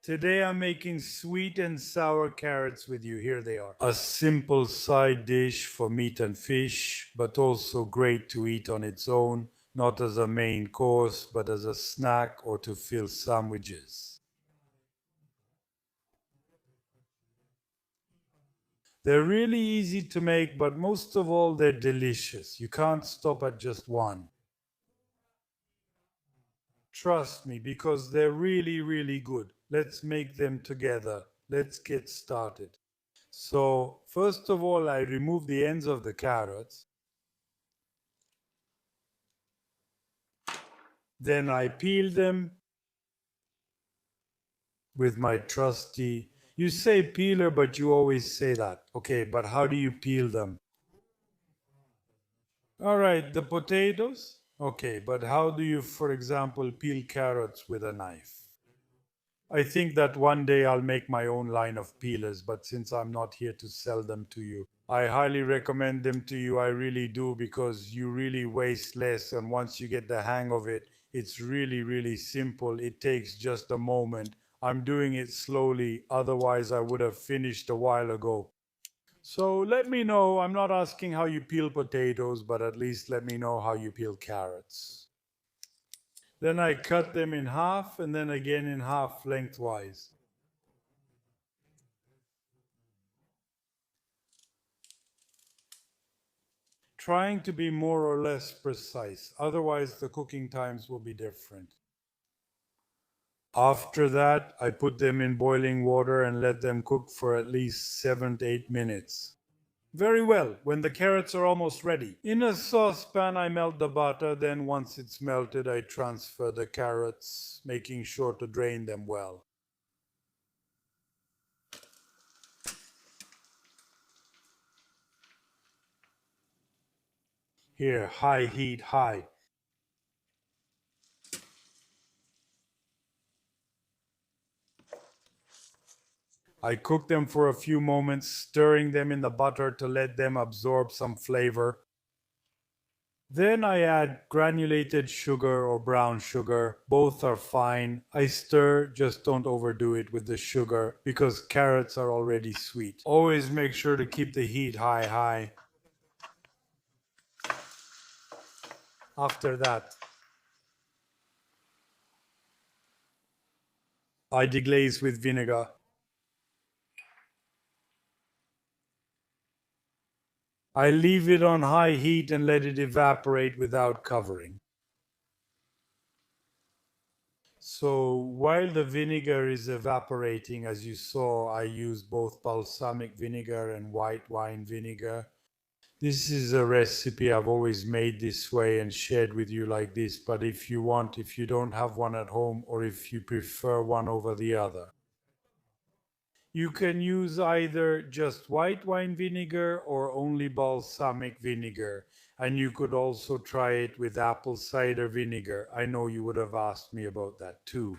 Today I'm making sweet and sour carrots with you. Here they are. A simple side dish for meat and fish, but also great to eat on its own, not as a main course, but as a snack or to fill sandwiches. They're really easy to make, but most of all, they're delicious. You can't stop at just one. Trust me, because they're really, really good. Let's make them together. Let's get started. So, first of all, I remove the ends of the carrots. Then I peel them with my trusty. You say peeler, but you always say that. Okay, but how do you peel them? All right, the potatoes? Okay, but how do you, for example, peel carrots with a knife? I think that one day I'll make my own line of peelers, but since I'm not here to sell them to you, I highly recommend them to you. I really do, because you really waste less, and once you get the hang of it, it's really, really simple. It takes just a moment. I'm doing it slowly, otherwise, I would have finished a while ago. So let me know. I'm not asking how you peel potatoes, but at least let me know how you peel carrots. Then I cut them in half and then again in half lengthwise. Trying to be more or less precise, otherwise, the cooking times will be different. After that, I put them in boiling water and let them cook for at least 7 to 8 minutes. Very well, when the carrots are almost ready. In a saucepan, I melt the butter, then once it's melted, I transfer the carrots, making sure to drain them well. Here, high heat, high. I cook them for a few moments, stirring them in the butter to let them absorb some flavor. Then I add granulated sugar or brown sugar. Both are fine. I stir, just don't overdo it with the sugar because carrots are already sweet. Always make sure to keep the heat high, high. After that, I deglaze with vinegar. I leave it on high heat and let it evaporate without covering. So while the vinegar is evaporating, as you saw, I use both balsamic vinegar and white wine vinegar. This is a recipe I've always made this way and shared with you like this, but if you want, if you don't have one at home, or if you prefer one over the other, you can use either just white wine vinegar or only balsamic vinegar. And you could also try it with apple cider vinegar. I know you would have asked me about that too.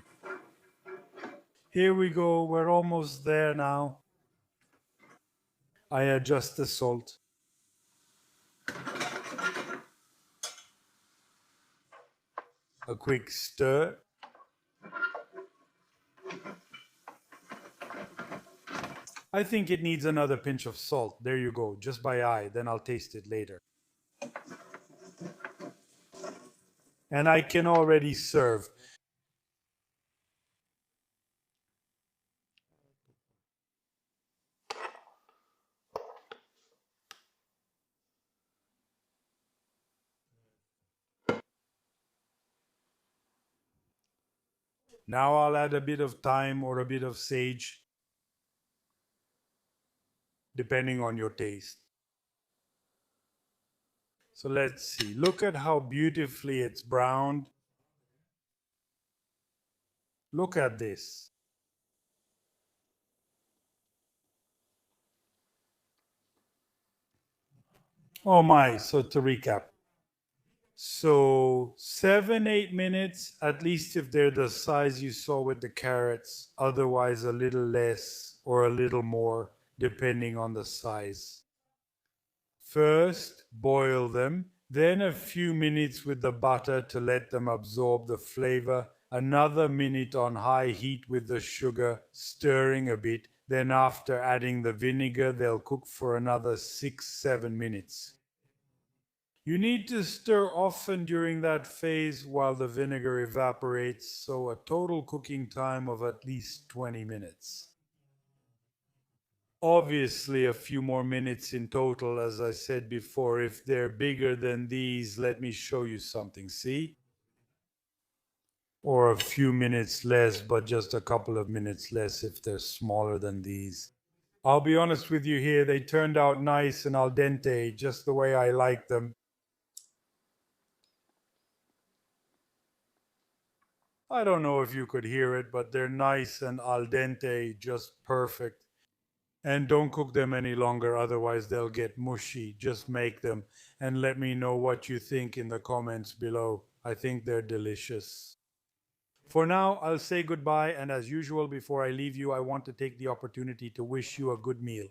Here we go, we're almost there now. I adjust the salt. A quick stir. I think it needs another pinch of salt. There you go, just by eye, then I'll taste it later. And I can already serve. Now I'll add a bit of thyme or a bit of sage, depending on your taste. So let's see. Look at how beautifully it's browned. Look at this. Oh my, so to recap. So 7, 8 minutes, at least if they're the size you saw with the carrots, otherwise a little less or a little more, depending on the size. First, boil them, then a few minutes with the butter to let them absorb the flavor, Another minute on high heat with the sugar, stirring a bit. Then, after adding the vinegar, they'll cook for another 6-7 minutes. You need to stir often during that phase while the vinegar evaporates, so a total cooking time of at least 20 minutes. Obviously, a few more minutes in total, as I said before. If they're bigger than these, let me show you something. See? Or a few minutes less, but just a couple of minutes less if they're smaller than these. I'll be honest with you here, they turned out nice and al dente, just the way I like them. I don't know if you could hear it, but they're nice and al dente, just perfect. And don't cook them any longer, otherwise they'll get mushy. Just make them and let me know what you think in the comments below. I think they're delicious. For now, I'll say goodbye, and as usual, before I leave you, I want to take the opportunity to wish you a good meal.